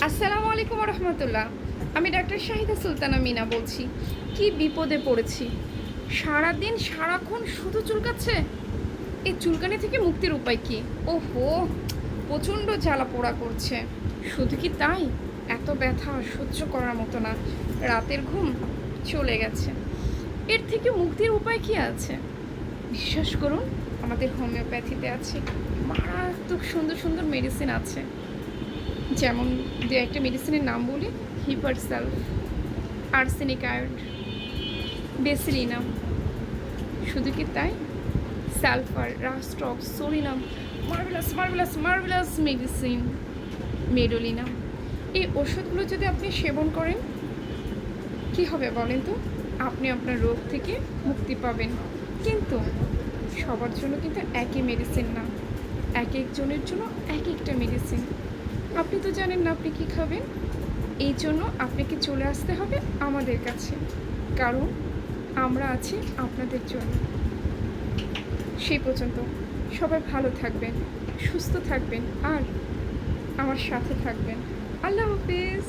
আসসালামু আলাইকুম রহমতুল্লাহ। আমি ডাক্তার শাহিদা সুলতানা মিনা বলছি। কি বিপদে পড়েছি, সারাদিন সারাক্ষণ শুধু চুলকাচ্ছে। এই চুলকানি থেকে মুক্তির উপায় কি? ওহো, প্রচণ্ড জ্বালা পোড়া করছে। শুধু কি তাই, এত ব্যথা সহ্য করার মতো না, রাতের ঘুম চলে গেছে। এর থেকে মুক্তির উপায় কি আছে? বিশ্বাস করুন, আমাদের হোমিওপ্যাথিতে আছে মারাত্মক সুন্দর সুন্দর মেডিসিন আছে। যেমন দু একটা মেডিসিনের নাম বলি: হিপারসালফ, আর্সেনিক আয়োড, বেসিলিনাম। শুধু কি তাই, sulphur, রাস্টক্স, সোলিনাম, marvellous marvellous marvellous medicine, মেডোলিনাম। এই ওষুধগুলো যদি আপনি সেবন করেন, কি হবে বলেন তো? আপনি আপনার রোগ থেকে মুক্তি পাবেন। কিন্তু সবার জন্য কিন্তু একই মেডিসিন না, এক একজনের জন্য এক একটা মেডিসিন। আপনি তো জানেন না আপনি কি খাবেন। এই জন্য আপনাকে চলে আসতে হবে আমাদের কাছে, কারণ আমরা আছি আপনাদের জন্য। সেই পর্যন্ত সবাই ভালো থাকবেন, সুস্থ থাকবেন, আর আমার সাথে থাকবেন। আল্লাহ হাফিজ।